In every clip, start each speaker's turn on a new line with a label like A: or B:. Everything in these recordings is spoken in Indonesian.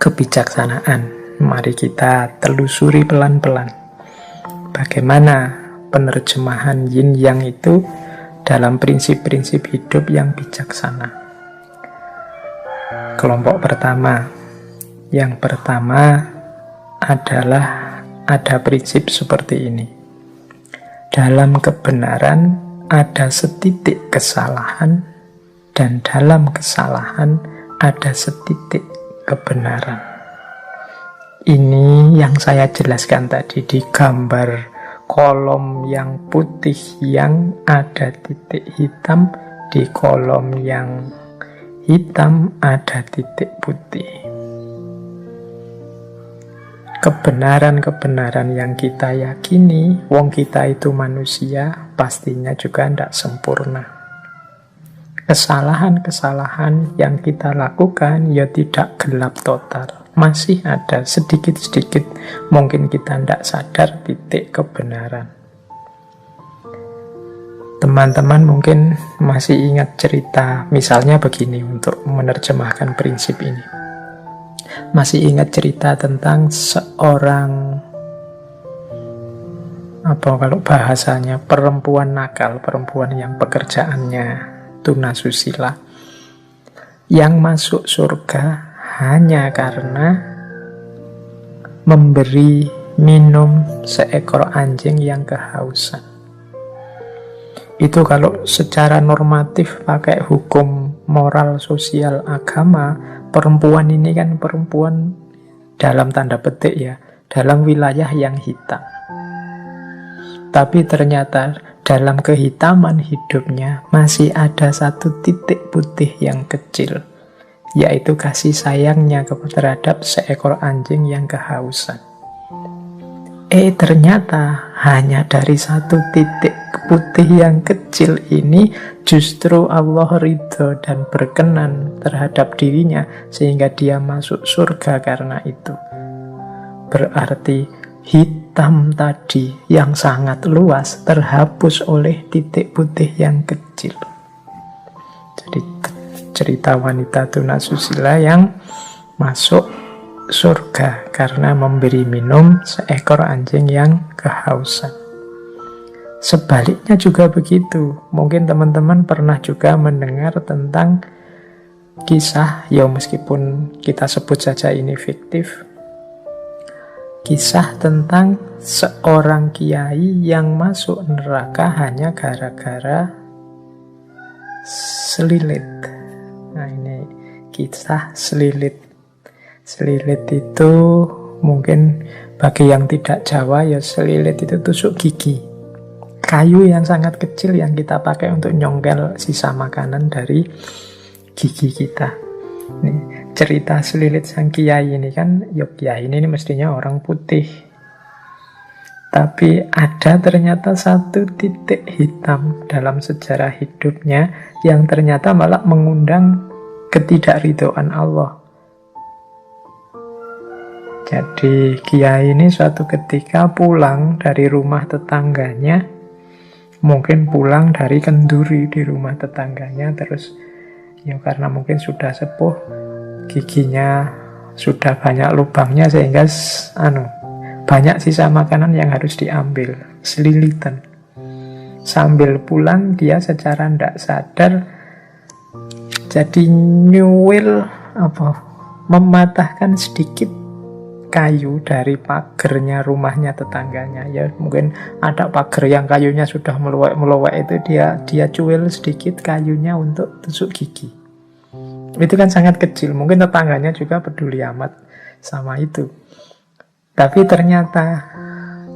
A: Kebijaksanaan, mari kita telusuri pelan-pelan bagaimana penerjemahan yin yang itu dalam prinsip-prinsip hidup yang bijaksana. Kelompok pertama, yang pertama adalah ada prinsip seperti ini: dalam kebenaran ada setitik kesalahan, dan dalam kesalahan ada setitik kebenaran. Ini yang saya jelaskan tadi di gambar kolom yang putih yang ada titik hitam, di kolom yang hitam ada titik putih. Kebenaran-kebenaran yang kita yakini, wong kita itu manusia, pastinya juga tidak sempurna. Kesalahan-kesalahan yang kita lakukan ya tidak gelap total. Masih ada sedikit-sedikit, mungkin kita tidak sadar, titik kebenaran. Teman-teman mungkin masih ingat cerita, misalnya begini untuk menerjemahkan prinsip ini. Masih ingat cerita tentang seorang, kalau bahasanya, perempuan nakal, perempuan yang pekerjaannya tunasusila, yang masuk surga hanya karena memberi minum seekor anjing yang kehausan. Itu kalau secara normatif pakai hukum moral sosial agama, perempuan ini kan perempuan dalam tanda petik ya, dalam wilayah yang hitam. Tapi ternyata dalam kehitaman hidupnya masih ada satu titik putih yang kecil, yaitu kasih sayangnya terhadap seekor anjing yang kehausan. Ternyata hanya dari satu titik putih yang kecil ini justru Allah ridho dan berkenan terhadap dirinya sehingga dia masuk surga karena itu. Berarti hitam tadi yang sangat luas terhapus oleh titik putih yang kecil. Jadi cerita wanita tunasusila yang masuk surga karena memberi minum seekor anjing yang kehausan. Sebaliknya juga begitu. Mungkin teman-teman pernah juga mendengar tentang kisah, ya meskipun kita sebut saja ini fiktif, kisah tentang seorang kiai yang masuk neraka hanya gara-gara selilit. Nah, ini kisah selilit. Selilit itu mungkin bagi yang tidak Jawa ya, selilit itu tusuk gigi. Kayu yang sangat kecil yang kita pakai untuk nyongkel sisa makanan dari gigi kita. Nih, cerita selilit sang kiai ini kan, ya kiai ini mestinya orang putih. Tapi ada ternyata satu titik hitam dalam sejarah hidupnya yang ternyata malah mengundang ketidakridhoan Allah. Jadi kiai ini suatu ketika pulang dari rumah tetangganya, mungkin pulang dari kenduri di rumah tetangganya, terus ya karena mungkin sudah sepuh, giginya sudah banyak lubangnya sehingga banyak sisa makanan yang harus diambil, selilitan. Sambil pulang dia secara tidak sadar jadi nyuwil mematahkan sedikit kayu dari pagernya rumahnya tetangganya. Ya mungkin ada pagar yang kayunya sudah meluwek-meluwek, itu dia cuil sedikit kayunya untuk tusuk gigi. Itu kan sangat kecil, mungkin tetangganya juga peduli amat sama itu. Tapi ternyata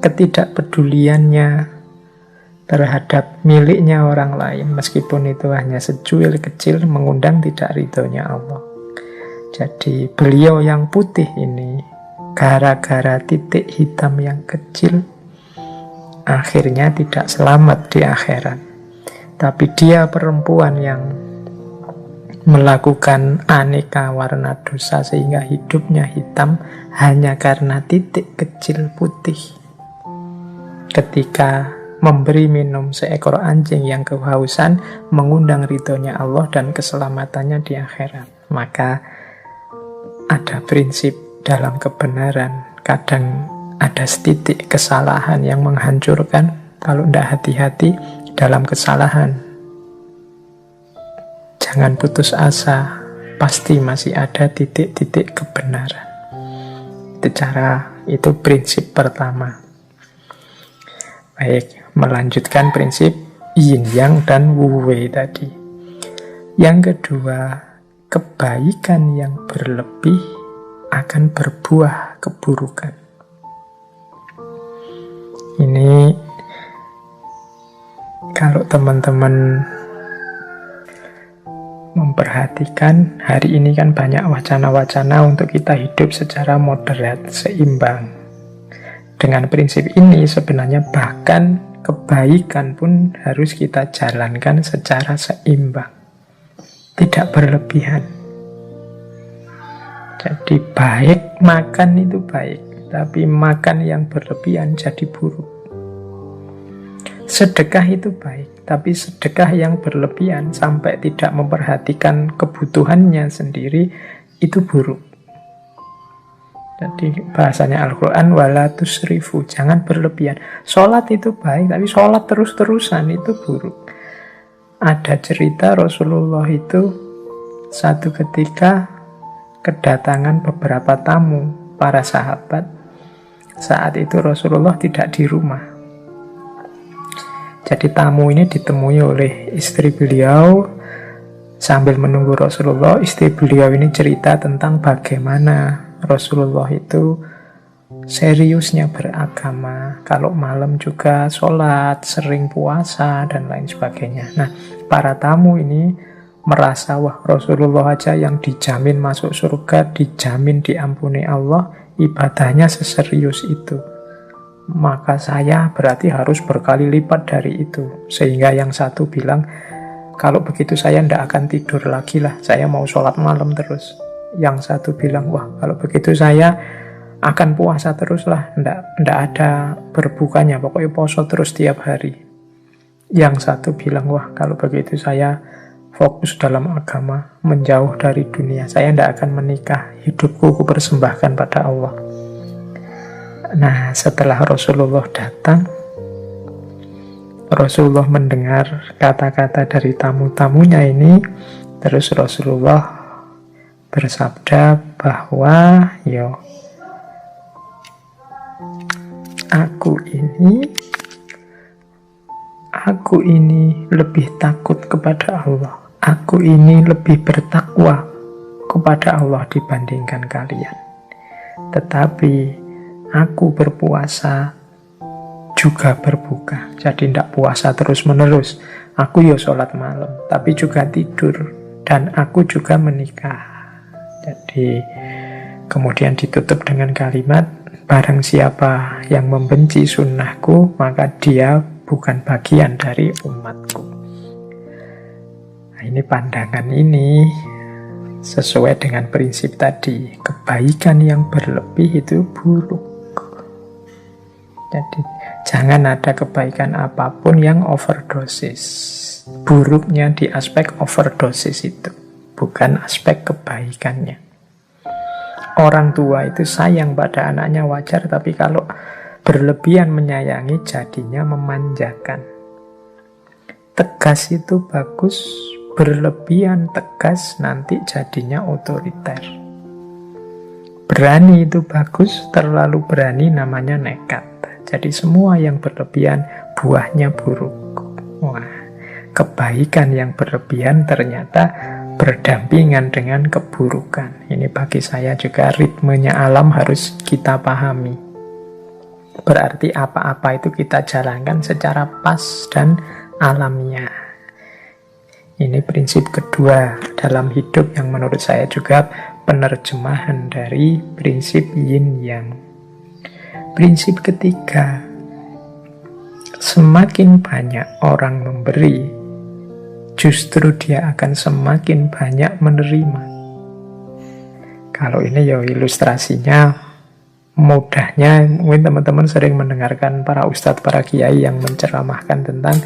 A: ketidakpeduliannya terhadap miliknya orang lain, meskipun itu hanya secuil kecil, mengundang tidak ridhonya Allah. Jadi beliau yang putih ini gara-gara titik hitam yang kecil akhirnya tidak selamat di akhirat. Tapi dia perempuan yang melakukan aneka warna dosa sehingga hidupnya hitam hanya karena titik kecil putih. Ketika memberi minum seekor anjing yang kehausan, mengundang ridhonya Allah dan keselamatannya di akhirat. Maka ada prinsip dalam kebenaran. Kadang ada setitik kesalahan yang menghancurkan. Kalau tidak hati-hati dalam kesalahan, jangan putus asa, pasti masih ada titik-titik kebenaran. Itu prinsip pertama. Baik, melanjutkan prinsip yin yang dan wu wei tadi. Yang kedua, kebaikan yang berlebih akan berbuah keburukan. Ini kalau teman-teman memperhatikan, hari ini kan banyak wacana-wacana untuk kita hidup secara moderat, seimbang. Dengan prinsip ini sebenarnya bahkan kebaikan pun harus kita jalankan secara seimbang, tidak berlebihan. Jadi baik, makan itu baik, tapi makan yang berlebihan jadi buruk. Sedekah itu baik, tapi sedekah yang berlebihan sampai tidak memperhatikan kebutuhannya sendiri itu buruk. Jadi bahasanya Al-Quran, wala tusrifu, jangan berlebihan. Sholat itu baik, tapi sholat terus-terusan itu buruk. Ada cerita Rasulullah itu satu ketika kedatangan beberapa tamu, para sahabat. Saat itu Rasulullah tidak di rumah. Jadi tamu ini ditemui oleh istri beliau. Sambil menunggu Rasulullah, istri beliau ini cerita tentang bagaimana Rasulullah itu seriusnya beragama. Kalau malam juga sholat, sering puasa, dan lain sebagainya. Nah, para tamu ini merasa, wah, Rasulullah aja yang dijamin masuk surga, dijamin diampuni Allah, ibadahnya seserius itu. Maka saya berarti harus berkali lipat dari itu. Sehingga yang satu bilang, kalau begitu saya tidak akan tidur lagi lah, saya mau sholat malam terus. Yang satu bilang, wah, kalau begitu saya akan puasa terus lah, tidak ada berbukanya, pokoknya poso terus tiap hari. Yang satu bilang, wah, kalau begitu saya fokus dalam agama, menjauh dari dunia, saya tidak akan menikah, hidupku kupersembahkan pada Allah. Nah, setelah Rasulullah datang, Rasulullah mendengar kata-kata dari tamu-tamunya ini, terus Rasulullah bersabda bahwa aku ini lebih takut kepada Allah, aku ini lebih bertakwa kepada Allah dibandingkan kalian. Tetapi aku berpuasa juga berbuka, jadi tidak puasa terus-menerus. Aku sholat malam, tapi juga tidur, dan aku juga menikah. Jadi kemudian ditutup dengan kalimat, barang siapa yang membenci sunnahku, maka dia bukan bagian dari umatku. Nah, ini pandangan ini sesuai dengan prinsip tadi, kebaikan yang berlebih itu buruk. Jadi jangan ada kebaikan apapun yang overdosis. Buruknya di aspek overdosis itu, bukan aspek kebaikannya. Orang tua itu sayang pada anaknya wajar, tapi kalau berlebihan menyayangi jadinya memanjakan. Tegas itu bagus, berlebihan tegas nanti jadinya otoriter. Berani itu bagus, terlalu berani namanya nekat. Jadi semua yang berlebihan buahnya buruk. Wah, kebaikan yang berlebihan ternyata berdampingan dengan keburukan. Ini bagi saya juga ritmenya alam harus kita pahami. Berarti apa-apa itu kita jalankan secara pas dan alamiah. Ini prinsip kedua dalam hidup yang menurut saya juga penerjemahan dari prinsip yin yang. Prinsip ketiga, semakin banyak orang memberi, justru dia akan semakin banyak menerima. Kalau ini ya ilustrasinya mudahnya, mungkin teman-teman sering mendengarkan para ustadz, para kiai yang menceramahkan tentang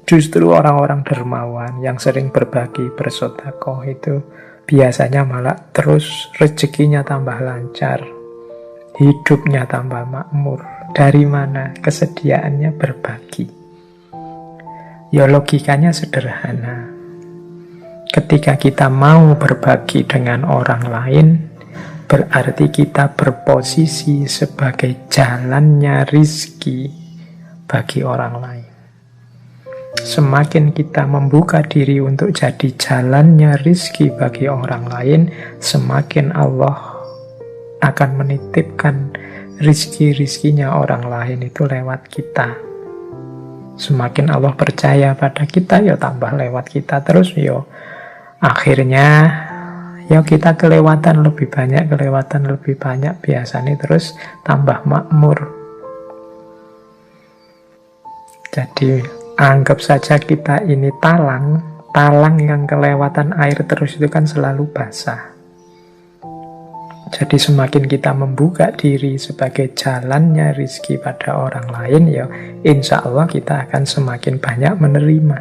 A: justru orang-orang dermawan yang sering berbagi, bersedekah itu biasanya malah terus rezekinya tambah lancar, hidupnya tambah makmur. Dari mana? Kesediaannya berbagi. Ya logikanya sederhana. Ketika kita mau berbagi dengan orang lain, berarti kita berposisi sebagai jalannya rizki bagi orang lain. Semakin kita membuka diri untuk jadi jalannya rizki bagi orang lain, semakin Allah akan menitipkan rizki-rizkinya orang lain itu lewat kita. Semakin Allah percaya pada kita, ya tambah lewat kita terus, ya akhirnya ya kita kelewatan lebih banyak, biasanya terus tambah makmur. Jadi anggap saja kita ini talang yang kelewatan air terus itu kan selalu basah. Jadi semakin kita membuka diri sebagai jalannya rizki pada orang lain, ya insya Allah kita akan semakin banyak menerima.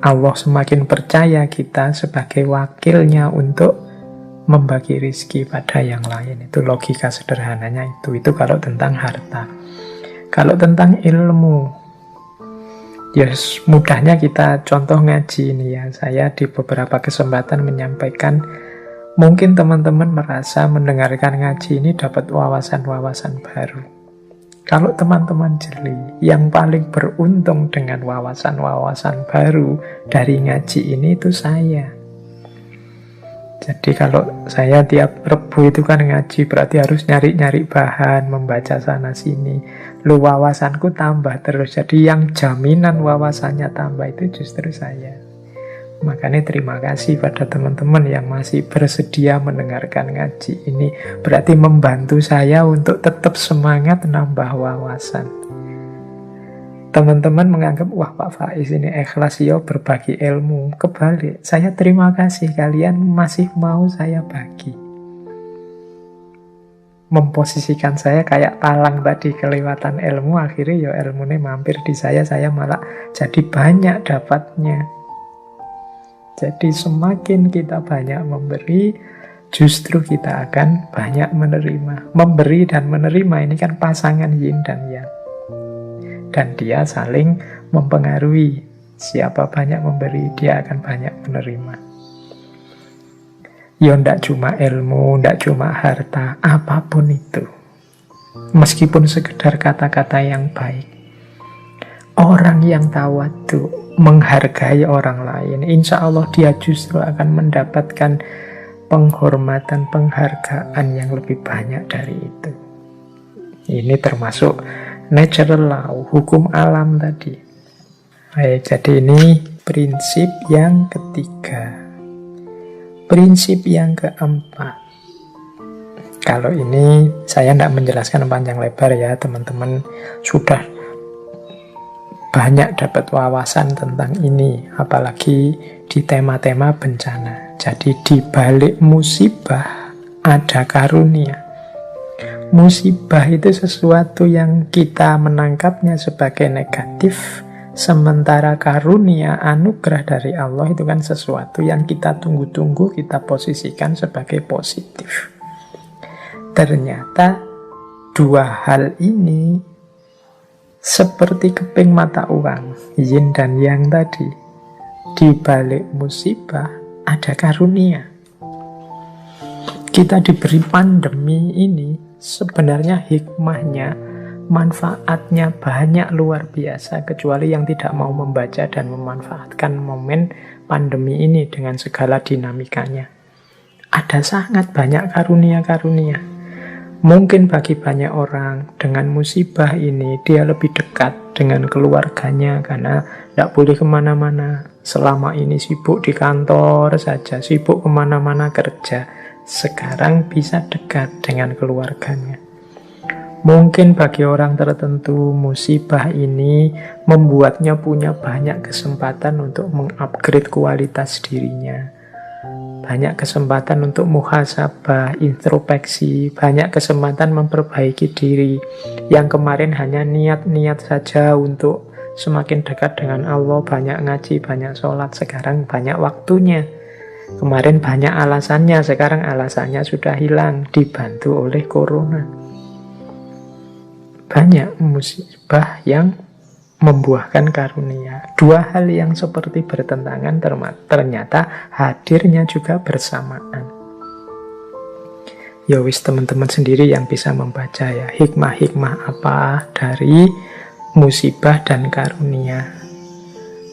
A: Allah semakin percaya kita sebagai wakilnya untuk membagi rizki pada yang lain. Itu logika sederhananya itu. Itu kalau tentang harta. Kalau tentang ilmu, ya mudahnya kita contoh ngaji ini ya. Saya di beberapa kesempatan menyampaikan, mungkin teman-teman merasa mendengarkan ngaji ini dapat wawasan-wawasan baru. Kalau teman-teman jeli, yang paling beruntung dengan wawasan-wawasan baru dari ngaji ini itu saya. Jadi kalau saya tiap Rebu itu kan ngaji, berarti harus nyari-nyari bahan, membaca sana-sini. Lu wawasanku tambah terus. Jadi yang jaminan wawasannya tambah itu justru saya. Makanya terima kasih pada teman-teman yang masih bersedia mendengarkan ngaji ini. Berarti membantu saya untuk tetap semangat nambah wawasan. Teman-teman menganggap, wah Pak Faiz ini ikhlas ya berbagi ilmu. Kebalik, saya terima kasih kalian masih mau saya bagi. Memposisikan saya kayak talang tadi, kelewatan ilmu, akhirnya ya ilmunya mampir di saya malah jadi banyak dapatnya. Jadi semakin kita banyak memberi, justru kita akan banyak menerima. Memberi dan menerima ini kan pasangan yin dan yang. Dan dia saling mempengaruhi. Siapa banyak memberi, dia akan banyak menerima. Ya ndak cuma ilmu, ndak cuma harta, apapun itu. Meskipun sekedar kata-kata yang baik. Orang yang tawadhu, menghargai orang lain, insya Allah dia justru akan mendapatkan penghormatan, penghargaan yang lebih banyak dari itu. Ini termasuk natural law, hukum alam tadi. Baik, jadi ini prinsip yang ketiga. Prinsip yang keempat. Kalau ini saya tidak menjelaskan panjang lebar ya, teman-teman sudah banyak dapat wawasan tentang ini, apalagi di tema-tema bencana. Jadi di balik musibah ada karunia. Musibah itu sesuatu yang kita menangkapnya sebagai negatif, sementara karunia, anugerah dari Allah itu kan sesuatu yang kita tunggu-tunggu, kita posisikan sebagai positif. Ternyata dua hal ini seperti keping mata uang, yin dan yang tadi. Di balik musibah ada karunia. Kita diberi pandemi ini, sebenarnya hikmahnya, manfaatnya banyak luar biasa, kecuali yang tidak mau membaca dan memanfaatkan momen pandemi ini dengan segala dinamikanya. Ada sangat banyak karunia-karunia. Mungkin bagi banyak orang dengan musibah ini dia lebih dekat dengan keluarganya karena tidak boleh kemana-mana. Selama ini sibuk di kantor saja, sibuk kemana-mana kerja. Sekarang bisa dekat dengan keluarganya. Mungkin bagi orang tertentu musibah ini membuatnya punya banyak kesempatan untuk mengupgrade kualitas dirinya. Banyak kesempatan untuk muhasabah, introspeksi, banyak kesempatan memperbaiki diri. Yang kemarin hanya niat-niat saja untuk semakin dekat dengan Allah, banyak ngaji, banyak sholat, sekarang banyak waktunya. Kemarin banyak alasannya, sekarang alasannya sudah hilang, dibantu oleh corona. Banyak musibah yang membuahkan karunia. Dua hal yang seperti bertentangan ternyata hadirnya juga bersamaan. Ya wis, teman-teman sendiri yang bisa membaca ya, hikmah-hikmah apa dari musibah dan karunia.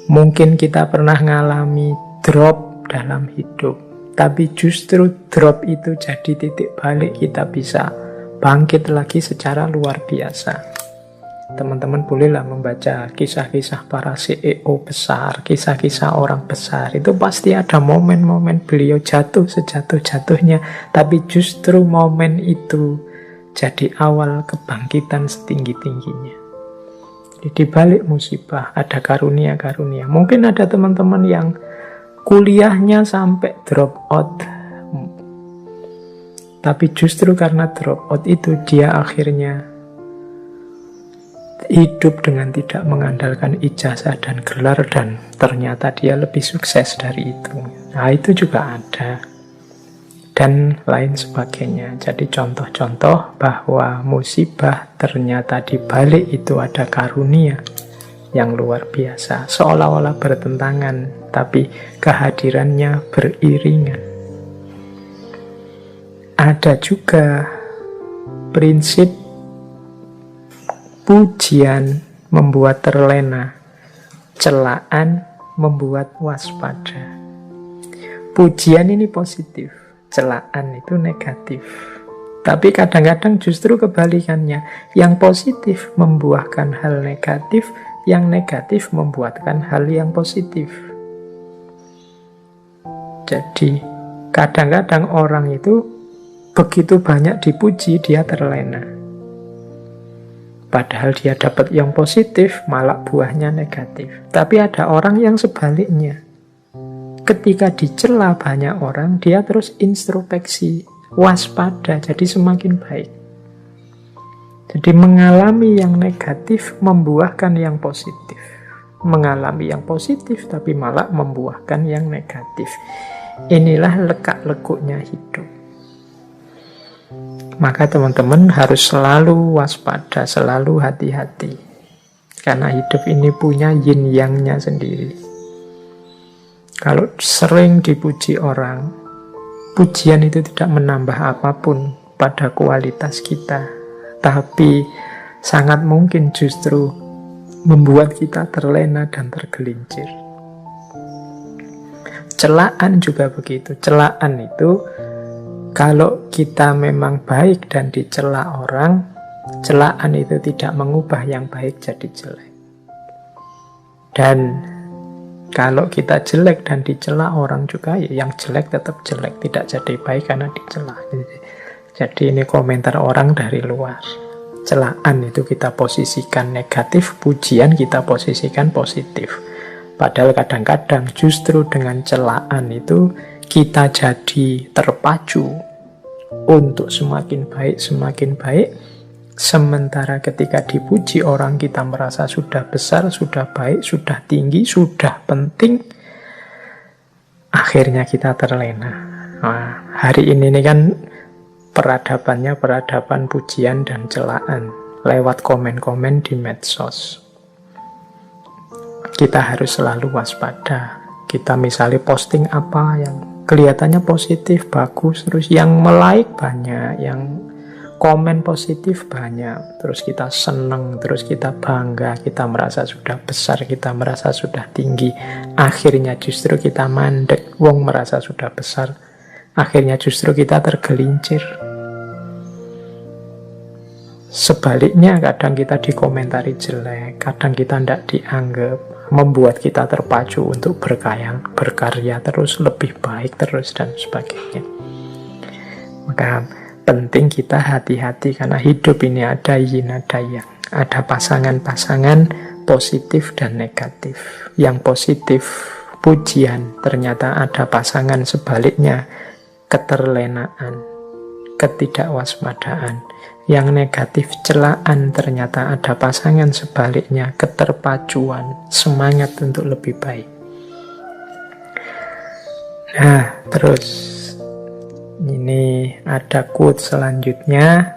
A: Mungkin kita pernah ngalami drop dalam hidup, tapi justru drop itu jadi titik balik kita bisa bangkit lagi secara luar biasa. Teman-teman bolehlah membaca kisah-kisah para CEO besar, kisah-kisah orang besar. Itu pasti ada momen-momen beliau jatuh sejatuh-jatuhnya, tapi justru momen itu jadi awal kebangkitan setinggi-tingginya. Jadi di balik musibah ada karunia-karunia. Mungkin ada teman-teman yang kuliahnya sampai drop out, tapi justru karena drop out itu dia akhirnya hidup dengan tidak mengandalkan ijazah dan gelar, dan ternyata dia lebih sukses dari itu. Nah, itu juga ada. Dan lain sebagainya. Jadi contoh-contoh bahwa musibah ternyata di balik itu ada karunia yang luar biasa. Seolah-olah bertentangan, tapi kehadirannya beriringan. Ada juga prinsip pujian membuat terlena, celaan membuat waspada. Pujian ini positif, celaan itu negatif. Tapi kadang-kadang justru kebalikannya. Yang positif membuahkan hal negatif, yang negatif membuahkan hal yang positif. Jadi kadang-kadang orang itu begitu banyak dipuji, dia terlena. Padahal dia dapat yang positif, malah buahnya negatif. Tapi ada orang yang sebaliknya. Ketika dicela banyak orang, dia terus introspeksi, waspada, jadi semakin baik. Jadi mengalami yang negatif membuahkan yang positif. Mengalami yang positif tapi malah membuahkan yang negatif. Inilah lekak-lekuknya hidup. Maka teman-teman harus selalu waspada, selalu hati-hati. Karena hidup ini punya yin yang-nya sendiri. Kalau sering dipuji orang, pujian itu tidak menambah apapun pada kualitas kita. Tapi sangat mungkin justru membuat kita terlena dan tergelincir. Celaan juga begitu. Celaan itu kalau kita memang baik dan dicela orang, celaan itu tidak mengubah yang baik jadi jelek. Dan kalau kita jelek dan dicela orang juga, ya yang jelek tetap jelek, tidak jadi baik karena dicela. Jadi ini komentar orang dari luar. Celaan itu kita posisikan negatif, pujian kita posisikan positif. Padahal kadang-kadang justru dengan celaan itu kita jadi terpacu untuk semakin baik, sementara ketika dipuji orang kita merasa sudah besar, sudah baik, sudah tinggi, sudah penting, akhirnya kita terlena. Nah, hari ini kan peradabannya peradaban pujian dan celaan lewat komen-komen di medsos. Kita harus selalu waspada. Kita misalnya posting apa yang kelihatannya positif, bagus, terus yang like banyak, yang komen positif banyak, terus kita seneng, terus kita bangga, kita merasa sudah besar, kita merasa sudah tinggi. Akhirnya justru kita mandek, wong merasa sudah besar, akhirnya justru kita tergelincir. Sebaliknya kadang kita dikomentari jelek, kadang kita tidak dianggap, membuat kita terpacu untuk berkarya terus, lebih baik terus, dan sebagainya. Maka penting kita hati-hati karena hidup ini ada yin, ada yang. Ada pasangan-pasangan positif dan negatif. Yang positif pujian, ternyata ada pasangan sebaliknya, keterlenaan, ketidakwaspadaan. Yang negatif celaan, ternyata ada pasangan sebaliknya, keterpacuan, semangat untuk lebih baik. Nah, terus ini ada quote selanjutnya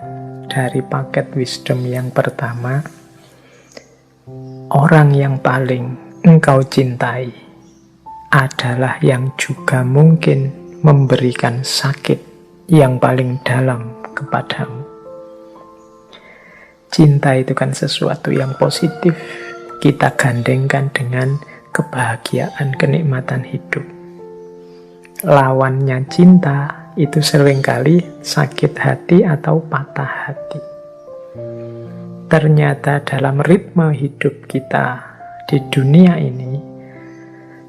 A: dari paket wisdom yang pertama. Orang yang paling engkau cintai adalah yang juga mungkin memberikan sakit yang paling dalam kepadamu. Cinta itu kan sesuatu yang positif. Kita gandengkan dengan kebahagiaan, kenikmatan hidup. Lawannya cinta itu seringkali sakit hati atau patah hati. Ternyata dalam ritme hidup kita di dunia ini,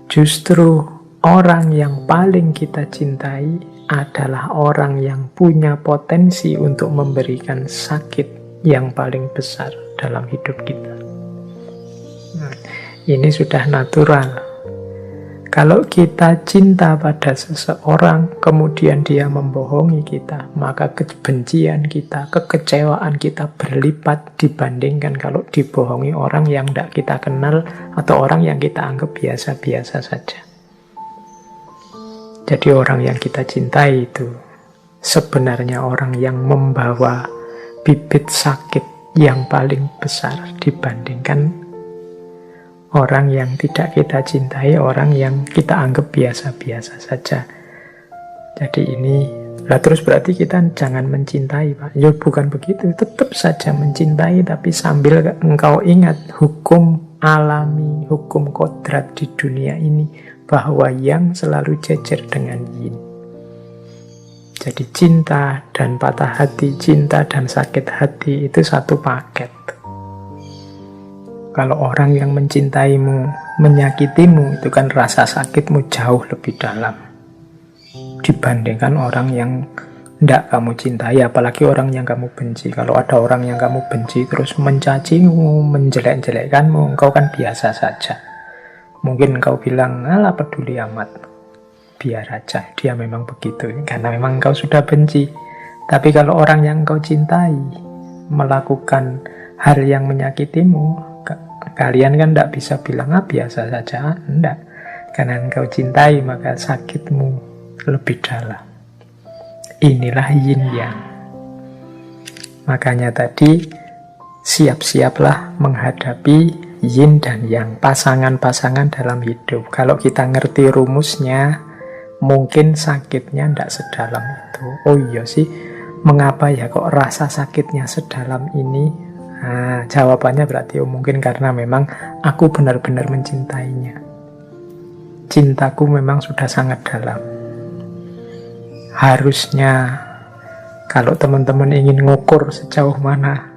A: justru orang yang paling kita cintai adalah orang yang punya potensi untuk memberikan sakit yang paling besar dalam hidup kita. Nah, ini sudah natural. Kalau kita cinta pada seseorang, kemudian dia membohongi kita, maka kebencian kita, kekecewaan kita berlipat dibandingkan kalau dibohongi orang yang tidak kita kenal atau orang yang kita anggap biasa-biasa saja. Jadi orang yang kita cintai itu sebenarnya orang yang membawa bibit sakit yang paling besar dibandingkan orang yang tidak kita cintai, orang yang kita anggap biasa-biasa saja. Jadi ini, terus berarti kita jangan mencintai, Pak. Ya bukan begitu, tetap saja mencintai, tapi sambil engkau ingat hukum alami, hukum kodrat di dunia ini, bahwa yang selalu jejer dengan yin. Jadi cinta dan patah hati, cinta dan sakit hati itu satu paket. Kalau orang yang mencintaimu, menyakitimu, itu kan rasa sakitmu jauh lebih dalam dibandingkan orang yang tidak kamu cintai, apalagi orang yang kamu benci. Kalau ada orang yang kamu benci terus mencacimu, menjelek-jelekkanmu, engkau kan biasa saja. Mungkin engkau bilang, alah peduli amat, biar aja, dia memang begitu, karena memang engkau sudah benci. Tapi kalau orang yang engkau cintai melakukan hal yang menyakitimu, kalian kan tidak bisa bilang, biasa saja. Tidak. Karena engkau cintai, maka sakitmu lebih dalam. Inilah yin yang. Makanya tadi, siap-siaplah menghadapi yin dan yang, pasangan-pasangan dalam hidup. Kalau kita ngerti rumusnya, mungkin sakitnya tidak sedalam itu. Oh iya sih, mengapa ya kok rasa sakitnya sedalam ini? Nah, jawabannya berarti mungkin karena memang aku benar-benar mencintainya. Cintaku memang sudah sangat dalam. Harusnya kalau teman-teman ingin ngukur sejauh mana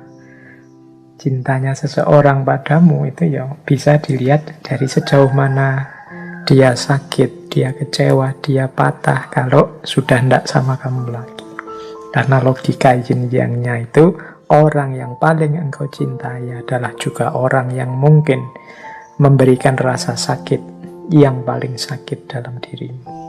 A: cintanya seseorang padamu, itu ya bisa dilihat dari sejauh mana dia sakit, dia kecewa, dia patah kalau sudah tidak sama kamu lagi. Karena logika yin yang-nya itu, orang yang paling engkau cintai adalah juga orang yang mungkin memberikan rasa sakit yang paling sakit dalam dirimu.